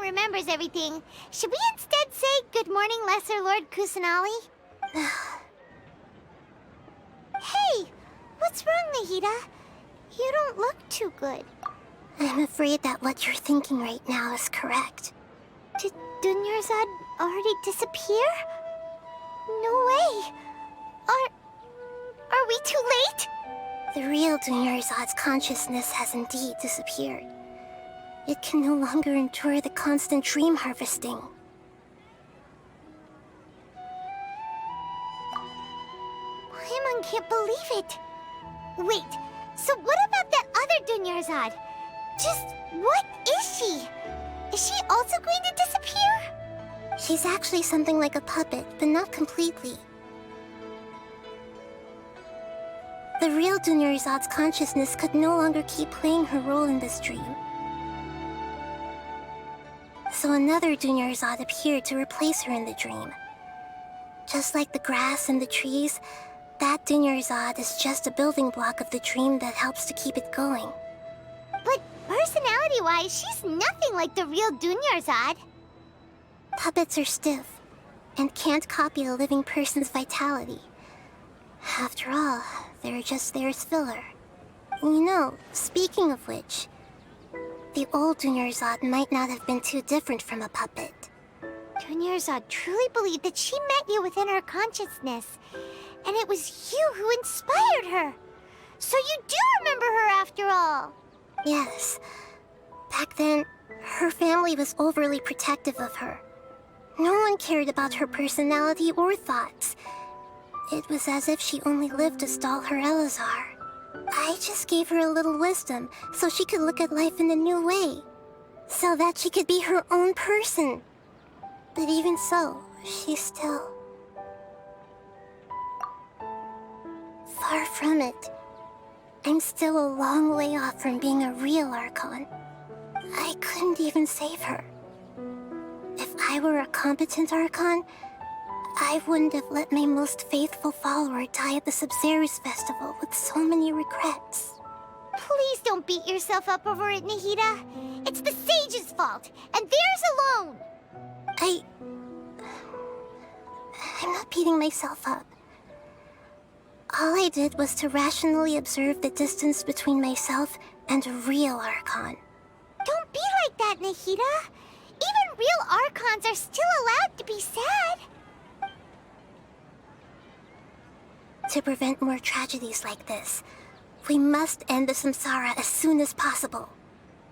remembers everything. Should we instead say good morning, Lesser Lord Kusanali? Hey, what's wrong, Nahida? You don't look too good. I'm afraid that what you're thinking right now is correct. Did Dunyarzad already disappear? No way. Are we too late? The real Dunyarzad's consciousness has indeed disappeared. It can no longer endure the constant dream harvesting. Paimon can't believe it. Wait, so what about that other Dunyarzad? Just what is she? Is she also going to disappear? She's actually something like a puppet, but not completely. The real Dunyarzad's consciousness could no longer keep playing her role in this dream. So another Dunyarzad appeared to replace her in the dream. Just like the grass and the trees, that Dunyarzad is just a building block of the dream that helps to keep it going. But personality-wise, she's nothing like the real Dunyarzad. Puppets are stiff and can't copy a living person's vitality. After all, they're just there as filler. You know, speaking of which, the old Dunyarzad might not have been too different from a puppet. Dunyarzad truly believed that she met you within her consciousness, and it was you who inspired her. So you do remember her after all. Yes. Back then, her family was overly protective of her. No one cared about her personality or thoughts. It was as if she only lived to stall her Elazar. I just gave her a little wisdom so she could look at life in a new way. So that she could be her own person. But even so, she's still... far from it. I'm still a long way off from being a real Archon. I couldn't even save her. If I were a competent Archon, I wouldn't have let my most faithful follower die at the Sabzeruz festival with so many regrets. Please don't beat yourself up over it, Nahida. It's the sage's fault, and theirs alone. I'm not beating myself up. All I did was to rationally observe the distance between myself and a real Archon. Don't be like that, Nahida. Even real Archons are still allowed to be sad. To prevent more tragedies like this, we must end the samsara as soon as possible.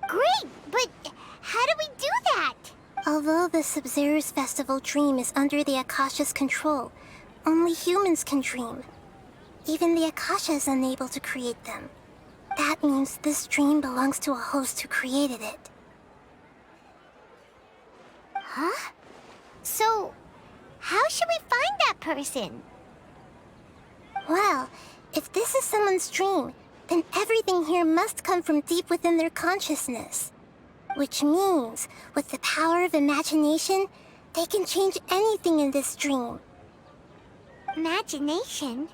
Great, but how do we do that? Although the Sabzeruz festival dream is under the Akasha's control, only humans can dream. Even the Akasha is unable to create them. That means this dream belongs to a host who created it. Huh? So, how should we find that person? Well, if this is someone's dream, then everything here must come from deep within their consciousness. Which means, with the power of imagination, they can change anything in this dream. Imagination?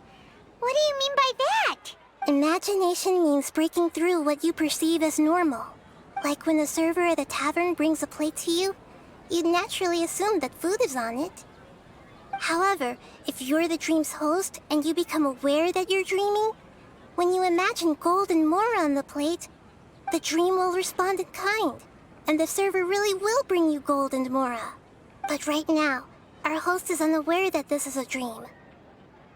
What do you mean by that? Imagination means breaking through what you perceive as normal. Like when a server at a tavern brings a plate to you, you'd naturally assume that food is on it. However, if you're the dream's host and you become aware that you're dreaming, when you imagine gold and more on the plate, the dream will respond in kind, and the server really will bring you gold and mora. But right now, our host is unaware that this is a dream.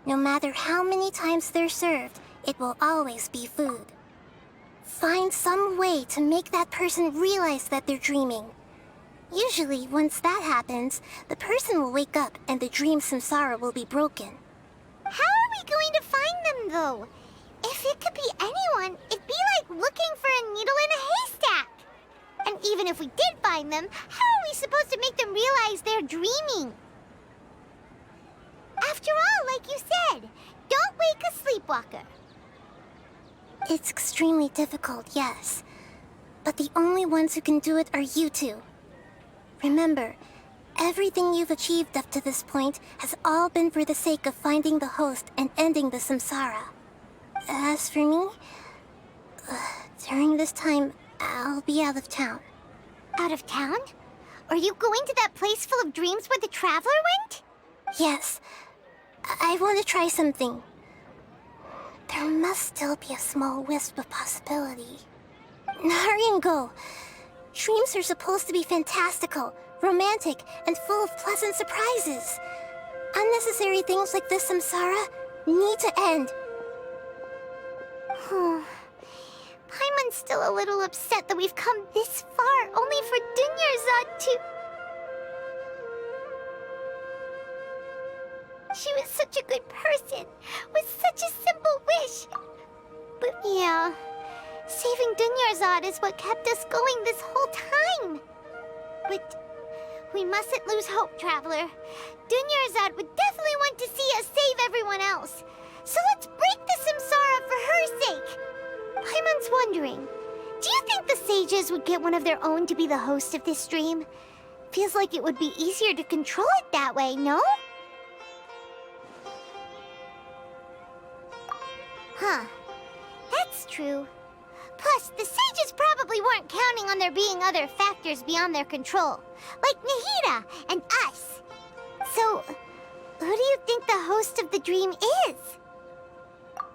No matter how many times they're served, it will always be food. Find some way to make that person realize that they're dreaming. Usually, once that happens, the person will wake up and the dream samsara will be broken. How are we going to find them, though? If it could be anyone, it'd be like looking for a needle in a haystack. And even if we did find them, how are we supposed to make them realize they're dreaming? After all, like you said, don't wake a sleepwalker. It's extremely difficult, yes. But the only ones who can do it are you two. Remember, everything you've achieved up to this point has all been for the sake of finding the host and ending the samsara. As for me, during this time, I'll be out of town. Out of town? Are you going to that place full of dreams where the traveler went? Yes. I want to try something. There must still be a small wisp of possibility. Hurry and go. Dreams are supposed to be fantastical, romantic, and full of pleasant surprises. Unnecessary things like this samsara need to end. Paimon's still a little upset that we've come this far only for Dunyarzad to... She was such a good person, with such a simple wish. But yeah, saving Dunyarzad is what kept us going this whole time. But we mustn't lose hope, Traveler. Dunyarzad would definitely want to see us save everyone else. So let's break the samsara for her sake. Paimon's wondering, do you think the sages would get one of their own to be the host of this dream? Feels like it would be easier to control it that way, no? Huh. That's true. Plus, the sages probably weren't counting on there being other factors beyond their control, like Nahida and us. So, who do you think the host of the dream is?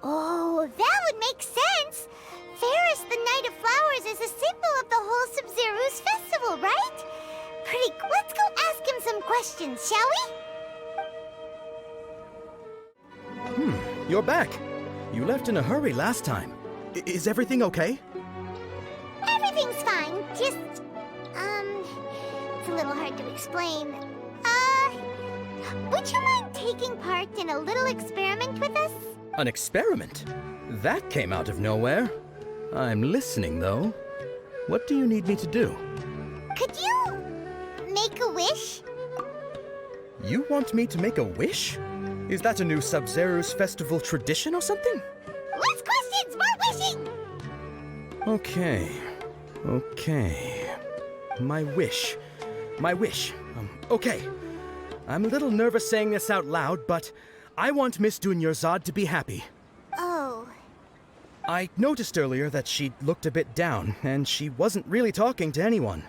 Oh, that would make sense. Ferris, the Night of Flowers, is a symbol of the whole Sabzeruz festival, right? Let's go ask him some questions, shall we? You're back. You left in a hurry last time. Is everything okay? Everything's fine. Just, it's a little hard to explain. Would you mind taking part in a little experiment with us? An experiment? That came out of nowhere. I'm listening, though. What do you need me to do? Could you make a wish? You want me to make a wish? Is that a new Sabzeruz festival tradition or something? Less questions, more wishing! Okay. My wish. Okay. I'm a little nervous saying this out loud, but I want Miss Dunyarzad to be happy. Oh. I noticed earlier that she looked a bit down, and she wasn't really talking to anyone.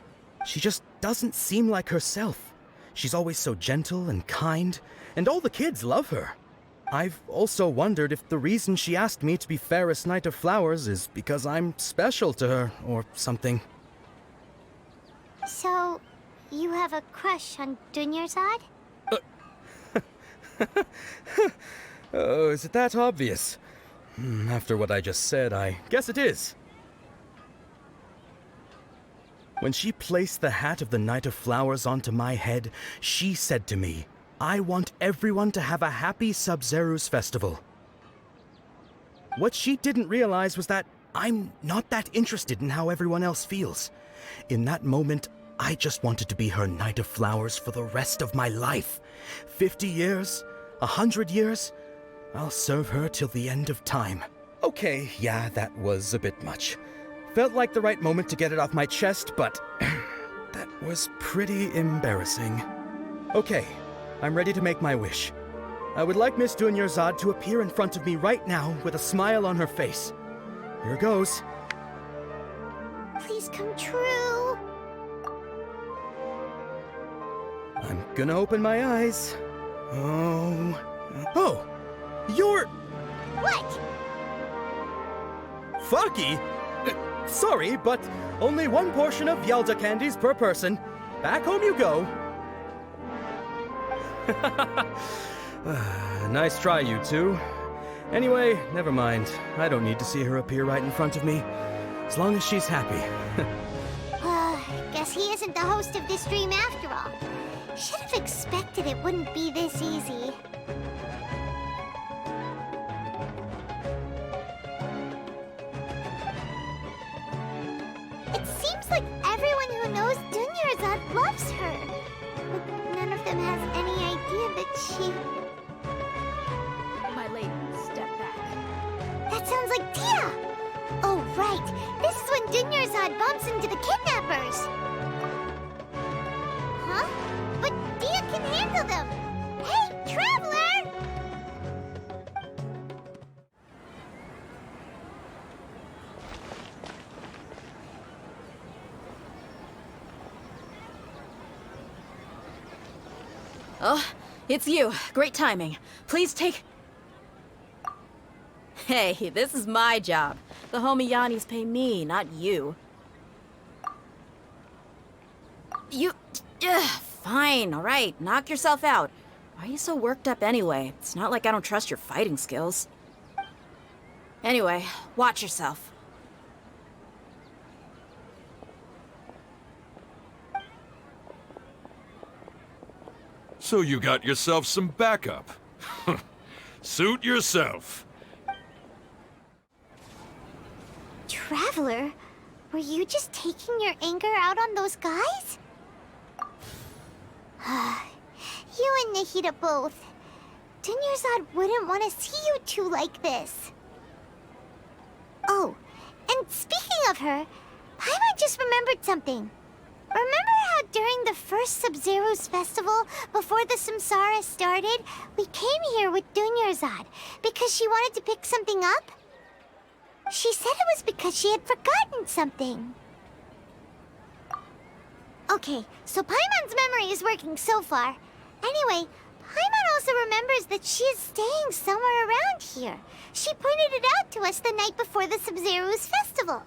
She just doesn't seem like herself. She's always so gentle and kind, and all the kids love her. I've also wondered if the reason she asked me to be Ferris Night of Flowers is because I'm special to her, or something. So, you have a crush on Dunyarzad? Oh, is it that obvious? After what I just said, I guess it is. When she placed the hat of the Night of Flowers onto my head, she said to me, I want everyone to have a happy Sabzeruz festival. What she didn't realize was that I'm not that interested in how everyone else feels. In that moment, I just wanted to be her Night of Flowers for the rest of my life. 50 years, 100 years, I'll serve her till the end of time. Okay, yeah, that was a bit much. Felt like the right moment to get it off my chest, but that was pretty embarrassing. Okay, I'm ready to make my wish. I would like Miss Dunyarzad to appear in front of me right now with a smile on her face. Here goes. Please come true. I'm gonna open my eyes. Oh, you're... What? Foggy? Sorry, but only one portion of Yalda candies per person. Back home you go. Nice try, you two. Anyway, never mind. I don't need to see her appear right in front of me. As long as she's happy. Guess he isn't the host of this dream after all. Should have expected it wouldn't be this easy. It seems like everyone who knows Dunyarzad loves her. But none of them has any idea that she... My lady, step back. That sounds like Dia! Oh, right. This is when Dunyarzad bumps into the kidnappers. Huh? But Dia can handle them! Hey, Traveler! Oh, it's you. Great timing. Please take... Hey, this is my job. The homie Yannis pay me, not you. You... fine, alright. Knock yourself out. Why are you so worked up anyway? It's not like I don't trust your fighting skills. Anyway, watch yourself. So you got yourself some backup. Suit yourself. Traveler, were you just taking your anger out on those guys? You and Nahida both. Dunyarzad wouldn't want to see you two like this. Oh, and speaking of her, Paimon just remembered something. Remember how during the first Sabzeruz festival, before the Samsara started, we came here with Dunyarzad because she wanted to pick something up? She said it was because she had forgotten something. Okay, so Paimon's memory is working so far. Anyway, Paimon also remembers that she is staying somewhere around here. She pointed it out to us the night before the Sabzeruz festival.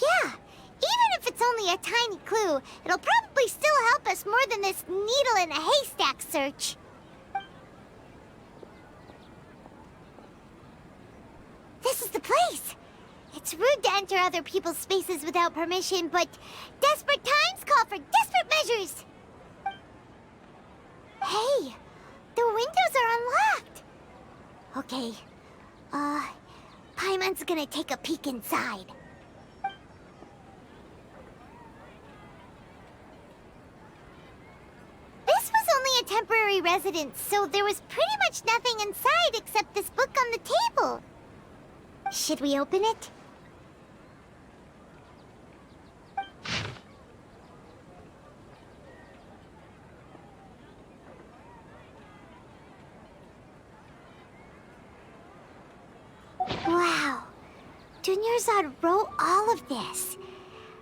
Yeah, even if it's only a tiny clue, it'll probably still help us more than this needle in a haystack search. This is the place! It's rude to enter other people's spaces without permission, but desperate times call for desperate measures! Hey, the windows are unlocked! Okay, Paimon's gonna take a peek inside. This was only a temporary residence, so there was pretty much nothing inside except this book on the table. Should we open it? Wow. Dunyarzad wrote all of this.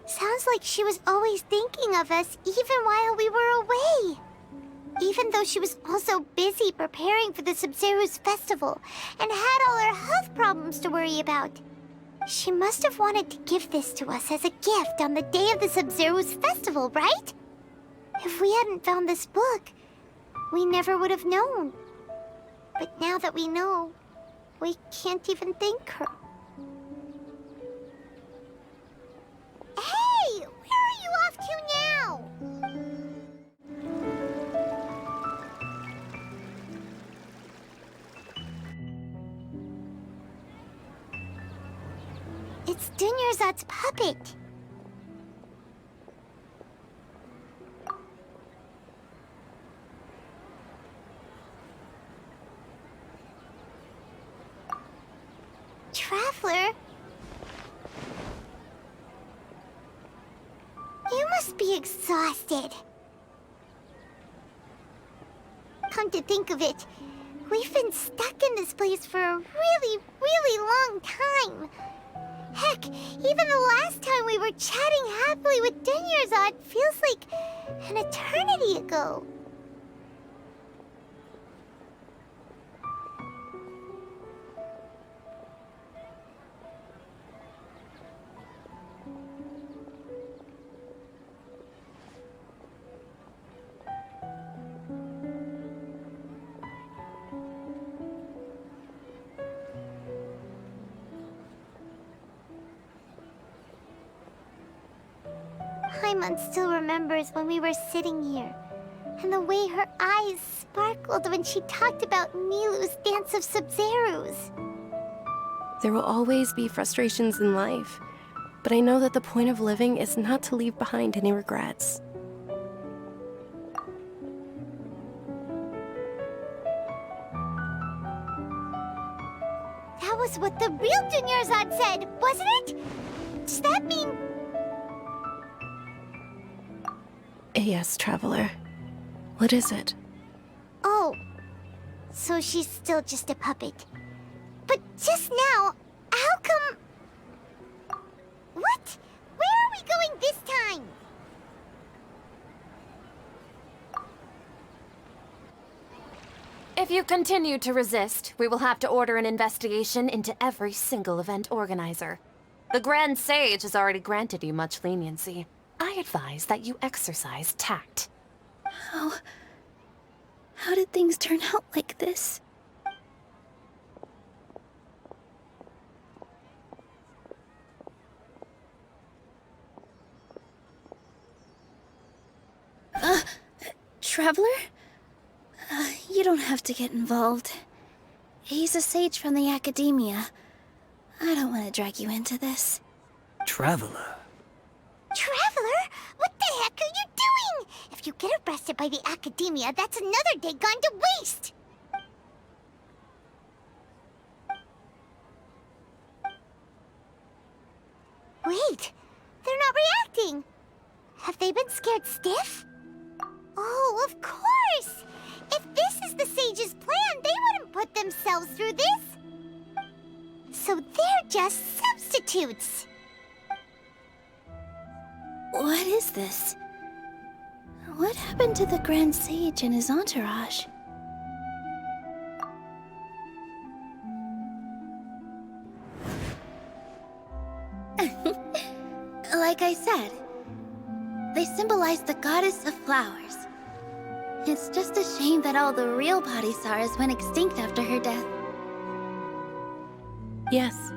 Sounds like she was always thinking of us even while we were away. Even though she was also busy preparing for the Sabzeruz festival and had all her health problems to worry about. She must have wanted to give this to us as a gift on the day of the Sabzeruz festival, right? If we hadn't found this book, we never would have known. But now that we know, we can't even thank her. Hey! Where are you off to now? It's Dunyarzad's puppet. Traveler? You must be exhausted. Come to think of it, we've been stuck in this place for a really, really long time. Heck, even the last time we were chatting happily with Dunyarzad feels like an eternity ago. Paimon still remembers when we were sitting here, and the way her eyes sparkled when she talked about Nilu's Dance of Sabzeruz. There will always be frustrations in life, but I know that the point of living is not to leave behind any regrets. That was what the real Dunyarzad said, wasn't it? Does that mean... Yes, Traveler. What is it? Oh, so she's still just a puppet. But just now, how come... What? Where are we going this time? If you continue to resist, we will have to order an investigation into every single event organizer. The Grand Sage has already granted you much leniency. I advise that you exercise tact. How did things turn out like this? Traveler? You don't have to get involved. He's a sage from the academia. I don't want to drag you into this. Traveler? Traveler? What the heck are you doing? If you get arrested by the academia, that's another day gone to waste! Wait, they're not reacting. Have they been scared stiff? Oh, of course! If this is the sage's plan, they wouldn't put themselves through this. So they're just substitutes. What is this? What happened to the Grand Sage and his entourage? Like I said, they symbolize the goddess of flowers. It's just a shame that all the real Padisarahs went extinct after her death. Yes.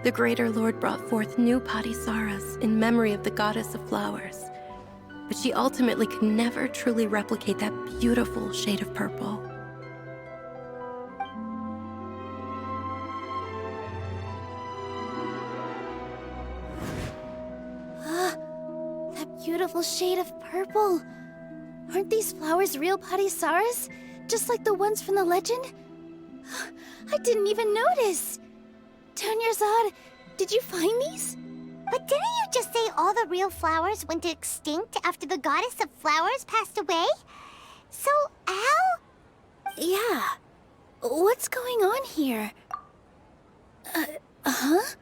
The Greater Lord brought forth new Padisarahs in memory of the goddess of flowers. But she ultimately could never truly replicate that beautiful shade of purple. That beautiful shade of purple. Aren't these flowers real Padisarahs? Just like the ones from the legend? I didn't even notice. Dunyarzad, did you find these? But didn't you just say all the real flowers went extinct after the goddess of flowers passed away? So, Al? Yeah. What's going on here? Huh?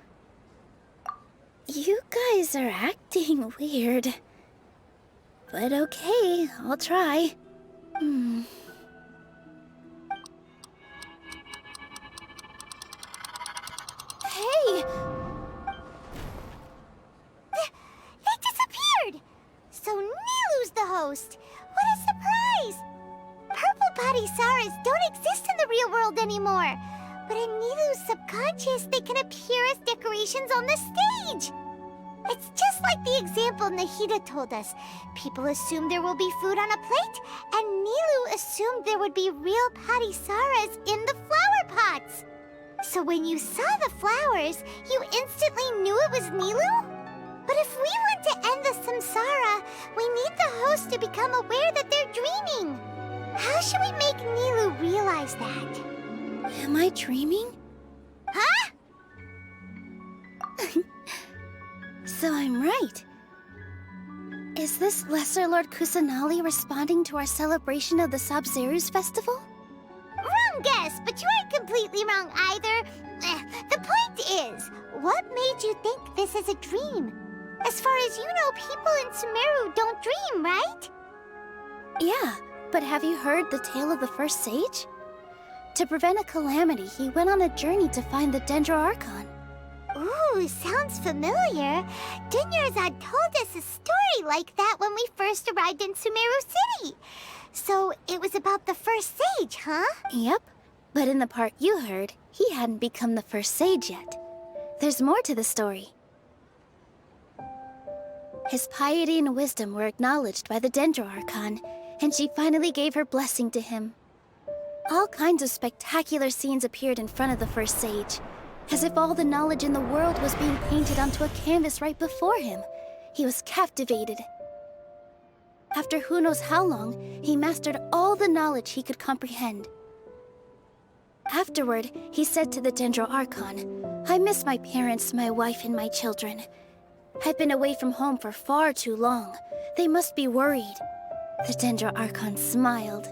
You guys are acting weird. But okay, I'll try. Hey! They disappeared! So Nilu's the host. What a surprise! Purple Padisarahs don't exist in the real world anymore. But in Nilu's subconscious, they can appear as decorations on the stage. It's just like the example Nahida told us. People assumed there will be food on a plate, and Nilu assumed there would be real Padisarahs in the flower pots. So when you saw the flowers, you instantly knew it was Nilu? But if we want to end the samsara, we need the host to become aware that they're dreaming. How should we make Nilu realize that? Am I dreaming? Huh? So I'm right. Is this Lesser Lord Kusanali responding to our celebration of the Sabzeruz festival? Wrong guess, but you aren't completely wrong either. The point is, what made you think this is a dream? As far as you know, people in Sumeru don't dream, right? Yeah, but have you heard the tale of the first sage? To prevent a calamity, he went on a journey to find the Dendroarchon. Ooh, sounds familiar. Dunyarzad told us a story like that when we first arrived in Sumeru City. So it was about the first sage, huh? Yep, but in the part you heard, he hadn't become the first sage yet. There's more to the story. His piety and wisdom were acknowledged by the Dendroarchon, and she finally gave her blessing to him. All kinds of spectacular scenes appeared in front of the first sage, as if all the knowledge in the world was being painted onto a canvas right before him. He was captivated. After who knows how long, he mastered all the knowledge he could comprehend. Afterward, he said to the Dendroarchon, "I miss my parents, my wife, and my children. I've been away from home for far too long. They must be worried." The Dendroarchon smiled.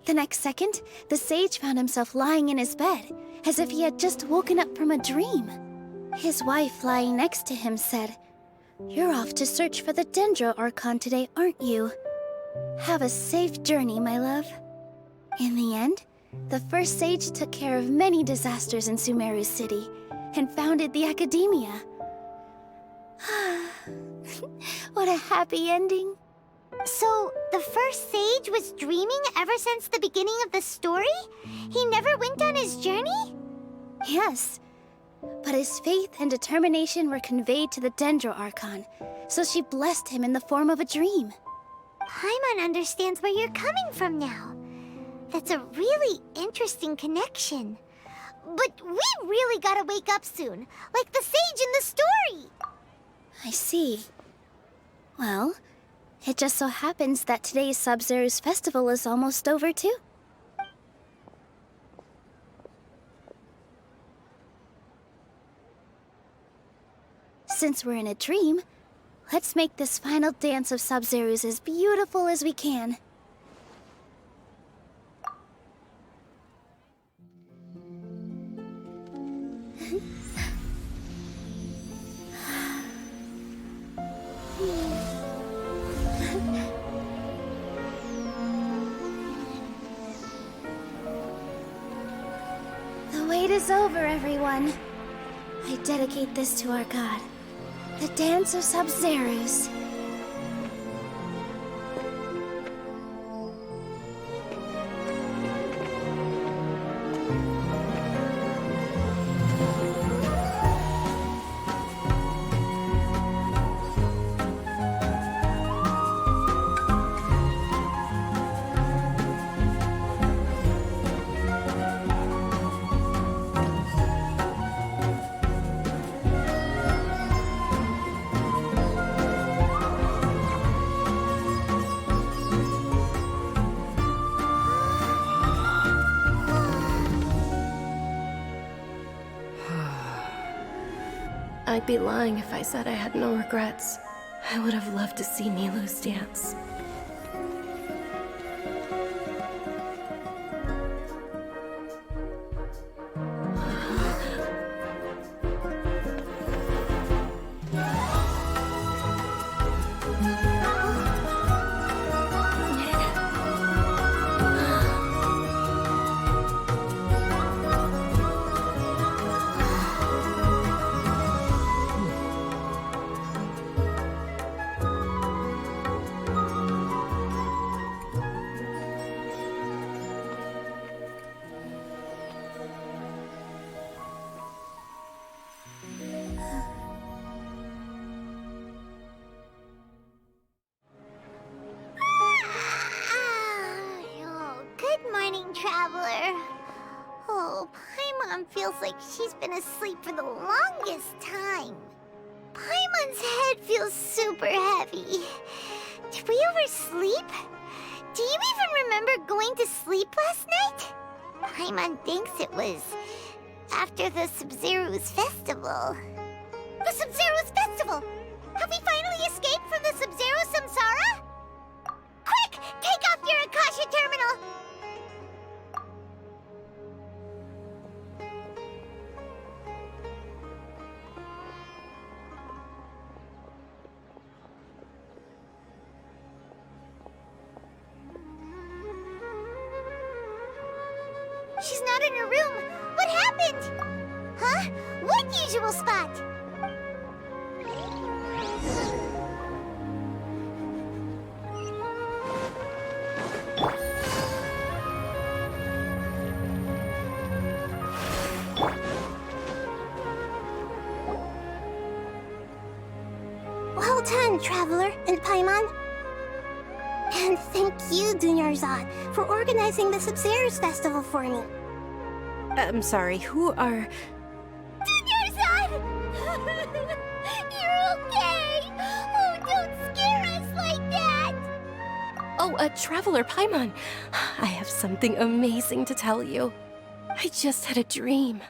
The next second, the sage found himself lying in his bed, as if he had just woken up from a dream. His wife, lying next to him, said, "You're off to search for the Dendroarchon today, aren't you? Have a safe journey, my love." In the end, The first sage took care of many disasters in Sumeru City and founded the academia. What a happy ending. So, the first sage was dreaming ever since the beginning of the story? He never went on his journey? Yes, but his faith and determination were conveyed to the Dendro Archon, so she blessed him in the form of a dream. Paimon understands where you're coming from now. That's a really interesting connection. But we really gotta wake up soon, like the sage in the story. I see. Well, it just so happens that today's Sabzeruz festival is almost over too. Since we're in a dream, let's make this final dance of Sabzeruz as beautiful as we can. The wait is over, everyone. I dedicate this to our god, the dance of Sabzeruz. I'd be lying if I said I had no regrets. I would have loved to see Nilou's dance. Traveler. Oh, Paimon feels like she's been asleep for the longest time. Paimon's head feels super heavy. Did we oversleep? Do you even remember going to sleep last night? Paimon thinks it was after the Sabzeruz festival. The Sabzeruz festival! Have we finally escaped from the Sabzeruz samsara? Quick! Take off your Akasha terminal! She's not in her room. What happened? Huh? What usual spot? Well done, Traveler and Paimon. And thank you, Dunyarzad, for organizing the Sabzeruz festival for me. I'm sorry, who are... Dunyarzad! You're okay! Oh, don't scare us like that! Oh, Traveler Paimon. I have something amazing to tell you. I just had a dream,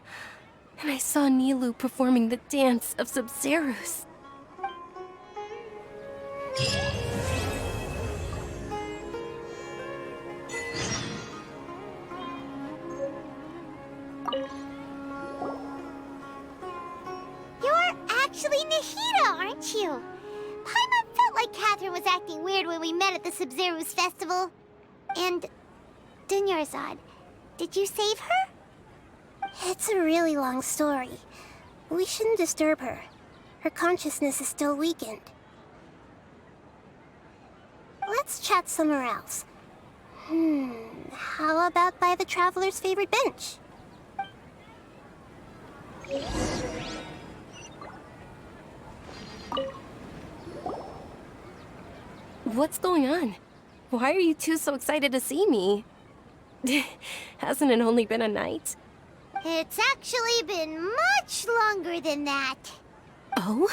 and I saw Nilou performing the dance of Sabzeruz. You're actually Nahida, aren't you? Paimon felt like Catherine was acting weird when we met at the Sabzeruz festival. And Dunyarzad, Did you save her? It's a really long story. We shouldn't disturb her. Her consciousness is still weakened. Let's chat somewhere else. How about by the traveler's favorite bench? What's going on? Why are you two so excited to see me? Hasn't it only been a night? It's actually been much longer than that. Oh?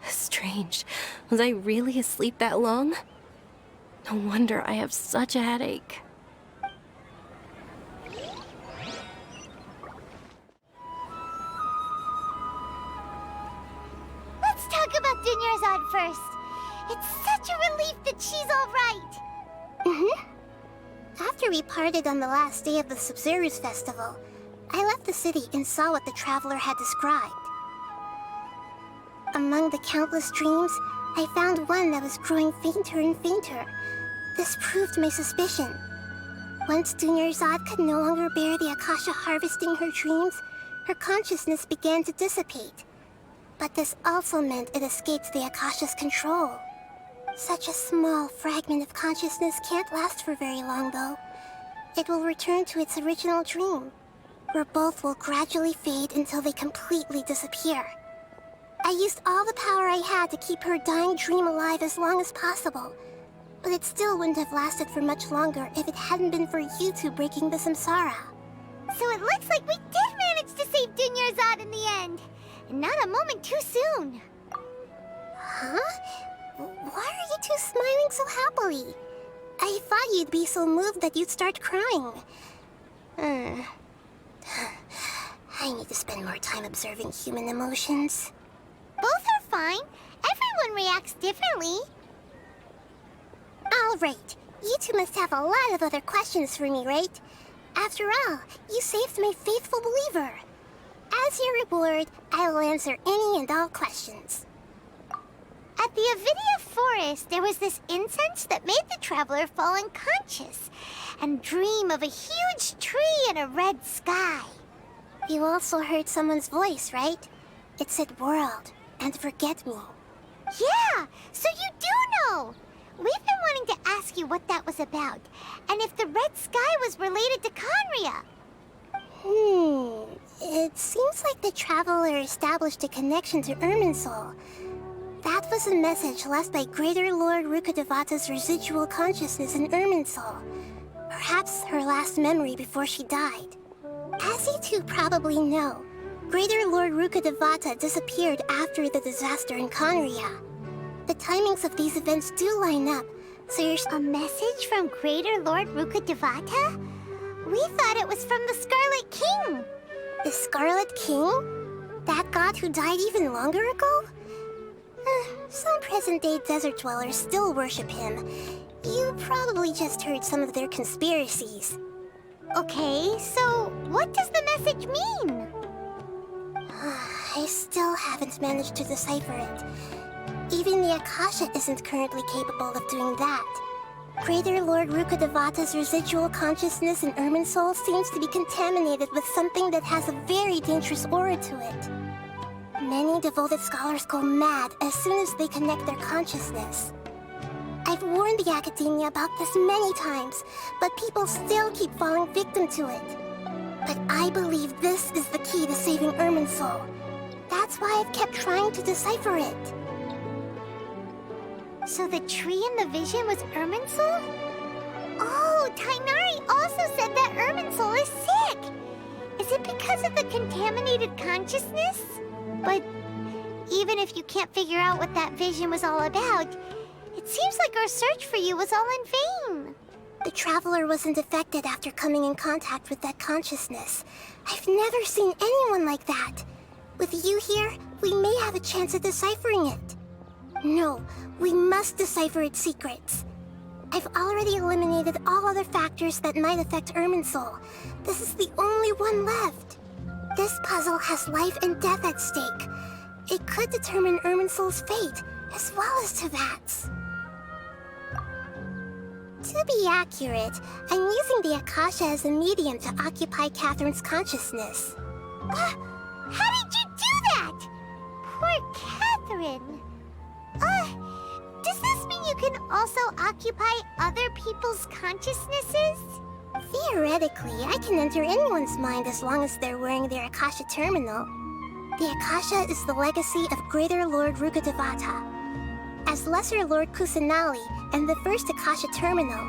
Strange. Was I really asleep that long? No wonder I have such a headache. Let's talk about Dunyarzad first. It's such a relief that she's all right. After we parted on the last day of the Sabzeruz festival, I left the city and saw what the traveler had described. Among the countless dreams, I found one that was growing fainter and fainter. This proved my suspicion. Once Dunyarzad could no longer bear the Akasha harvesting her dreams, her consciousness began to dissipate. But this also meant it escaped the Akasha's control. Such a small fragment of consciousness can't last for very long, though. It will return to its original dream, where both will gradually fade until they completely disappear. I used all the power I had to keep her dying dream alive as long as possible, but it still wouldn't have lasted for much longer if it hadn't been for you two breaking the samsara. So it looks like we did manage to save Dunyarzad in the end. And not a moment too soon. Huh? Why are you two smiling so happily? I thought you'd be so moved that you'd start crying. I need to spend more time observing human emotions. Both are fine. Everyone reacts differently. All right. You two must have a lot of other questions for me, right? After all, you saved my faithful believer. As your reward, I will answer any and all questions. At the Avidia forest, there was this incense that made the traveler fall unconscious and dream of a huge tree and a red sky. You also heard someone's voice, right? It said world and forget me. Yeah, so you do know. We've been wanting to ask you what that was about, and if the red sky was related to Conria. It seems like the traveler established a connection to Irminsul. That was a message left by Greater Lord Rukkhadevata's residual consciousness in Irminsul. Perhaps her last memory before she died. As you two probably know, Greater Lord Rukkhadevata disappeared after the disaster in Conria. The timings of these events do line up, so you're A message from Greater Lord Rukkhadevata? We thought it was from the Scarlet King. The Scarlet King? That god who died even longer ago? Some present-day desert dwellers still worship him. You probably just heard some of their conspiracies. Okay, so what does the message mean? I still haven't managed to decipher it. Even the Akasha isn't currently capable of doing that. Greater Lord Rukkhadevata's residual consciousness in Irminsul seems to be contaminated with something that has a very dangerous aura to it. Many devoted scholars go mad as soon as they connect their consciousness. I've warned the academia about this many times, but people still keep falling victim to it. But I believe this is the key to saving Irminsul. That's why I've kept trying to decipher it. So the tree in the vision was Irminsul? Oh, Tainari also said that Irminsul is sick. Is it because of the contaminated consciousness? But even if you can't figure out what that vision was all about, it seems like our search for you was all in vain. The traveler wasn't affected after coming in contact with that consciousness. I've never seen anyone like that. With you here, we may have a chance at deciphering it. No, we must decipher its secrets. I've already eliminated all other factors that might affect Irminsul. This is the only one left. This puzzle has life and death at stake. It could determine Irminsul's fate, as well as Tevat's. To be accurate, I'm using the Akasha as a medium to occupy Catherine's consciousness. How did you do that? Poor Catherine. Does this mean you can also occupy other people's consciousnesses? Theoretically, I can enter anyone's mind as long as they're wearing their Akasha terminal. The Akasha is the legacy of Greater Lord Rukkhadevata. As Lesser Lord Kusanali and the first Akasha terminal,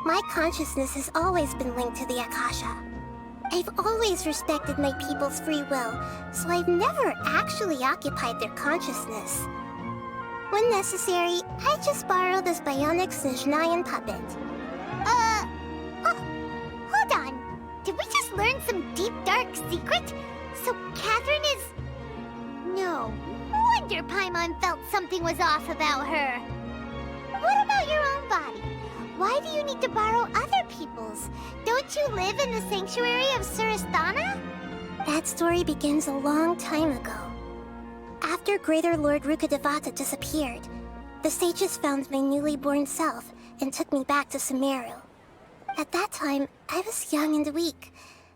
my consciousness has always been linked to the Akasha. I've always respected my people's free will, so I've never actually occupied their consciousness. When necessary, I just borrow this bionic Snezhnayan puppet. Hold on. Did we just learn some deep, dark secret? So Catherine is... No wonder Paimon felt something was off about her. What about your own body? Why do you need to borrow other people's? Don't you live in the sanctuary of Surasthana? That story begins a long time ago. After Greater Lord Rukkhadevata disappeared, the sages found my newly born self and took me back to Sumeru. At that time, I was young and weak.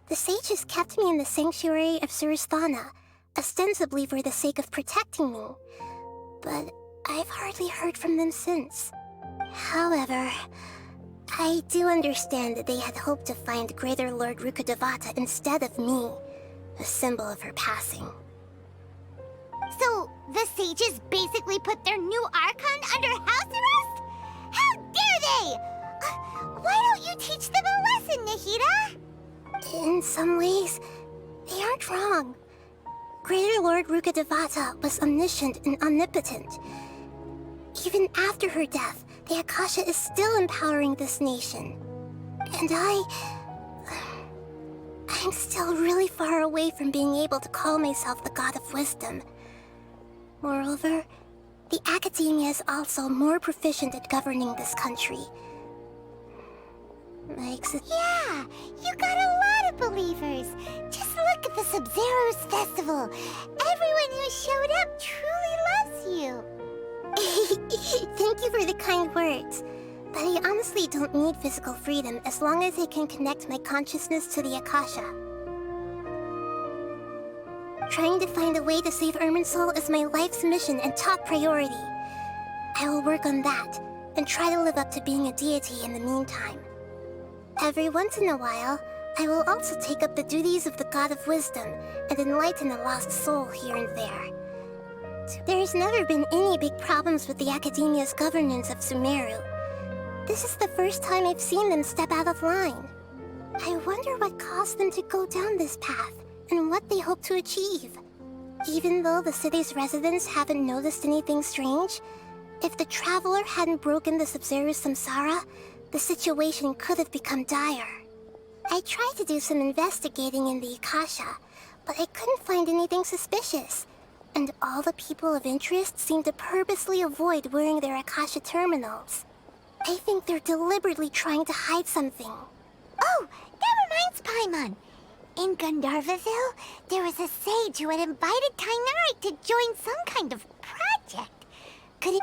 The sages kept me in the sanctuary of Surasthana, ostensibly for the sake of protecting me. But I've hardly heard from them since. However, I do understand that they had hoped to find Greater Lord Rukkhadevata instead of me, a symbol of her passing. So, the sages basically put their new Archon under house arrest? How dare they! Why don't you teach them a lesson, Nahida? In some ways, they aren't wrong. Greater Lord Rukkhadevata was omniscient and omnipotent. Even after her death, the Akasha is still empowering this nation. And I'm still really far away from being able to call myself the God of Wisdom. Moreover, the Academia is also more proficient at governing this country. Yeah, you got a lot of believers. Just look at the Sabzeruz festival. Everyone who showed up truly loves you. Thank you for the kind words. But I honestly don't need physical freedom as long as I can connect my consciousness to the Akasha. Trying to find a way to save Irminsul is my life's mission and top priority. I will work on that, and try to live up to being a deity in the meantime. Every once in a while, I will also take up the duties of the God of Wisdom and enlighten a lost soul here and there. There's never been any big problems with the Academia's governance of Sumeru. This is the first time I've seen them step out of line. I wonder what caused them to go down this path, and what they hope to achieve. Even though the city's residents haven't noticed anything strange, if the Traveler hadn't broken the Sabzeruz samsara, the situation could have become dire. I tried to do some investigating in the Akasha, but I couldn't find anything suspicious. And all the people of interest seem to purposely avoid wearing their Akasha terminals. I think they're deliberately trying to hide something. Oh, that reminds Paimon. In Gandharvaville, there was a sage who had invited Tainari to join some kind of project.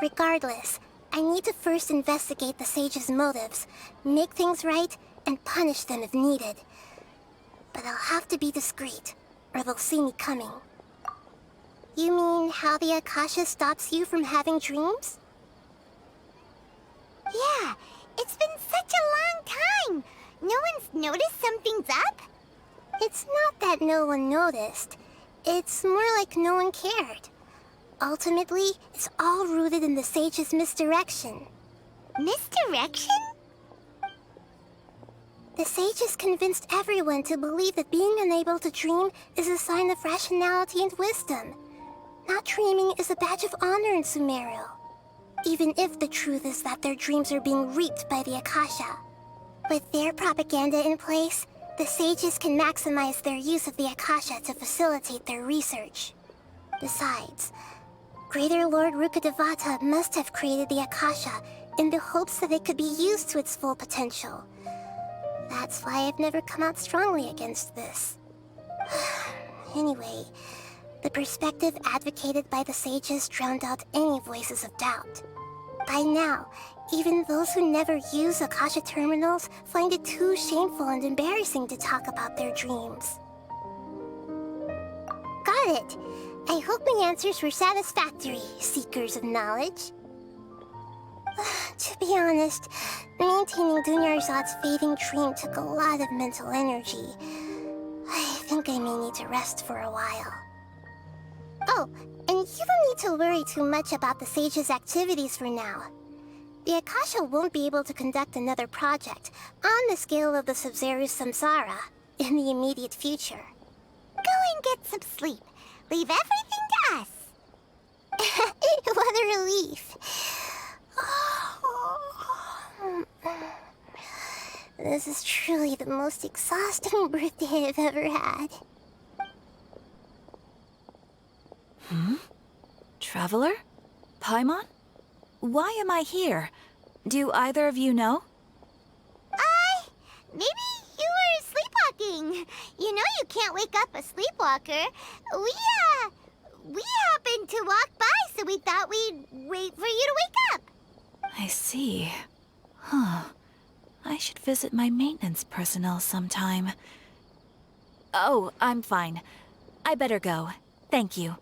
Regardless, I need to first investigate the sage's motives, make things right, and punish them if needed. But I'll have to be discreet, or they'll see me coming. You mean how the Akasha stops you from having dreams? Yeah, it's been such a long time. No one's noticed something's up? It's not that no one noticed. It's more like no one cared. Ultimately, it's all rooted in the sage's misdirection. Misdirection? The sages convinced everyone to believe that being unable to dream is a sign of rationality and wisdom. Not dreaming is a badge of honor in Sumeru. Even if the truth is that their dreams are being reaped by the Akasha. With their propaganda in place, the sages can maximize their use of the Akasha to facilitate their research. Besides, Greater Lord Rukkhadevata must have created the Akasha in the hopes that it could be used to its full potential. That's why I've never come out strongly against this. Anyway, the perspective advocated by the sages drowned out any voices of doubt. By now, Even those who never use Akasha terminals find it too shameful and embarrassing to talk about their dreams. Got it. I hope my answers were satisfactory, seekers of knowledge. To be honest, maintaining Dunyarzad's fading dream took a lot of mental energy. I think I may need to rest for a while. Oh, and you don't need to worry too much about the Sage's activities for now. The Akasha won't be able to conduct another project on the scale of the Sabzeruz Samsara in the immediate future. Go and get some sleep. Leave everything to us. What a relief. This is truly the most exhausting birthday I've ever had. Traveler? Paimon? Why am I here? Do either of you know? Maybe you were sleepwalking. You know you can't wake up a sleepwalker. We happened to walk by, so we thought we'd wait for you to wake up. I see. Huh. I should visit my maintenance personnel sometime. Oh, I'm fine. I better go. Thank you.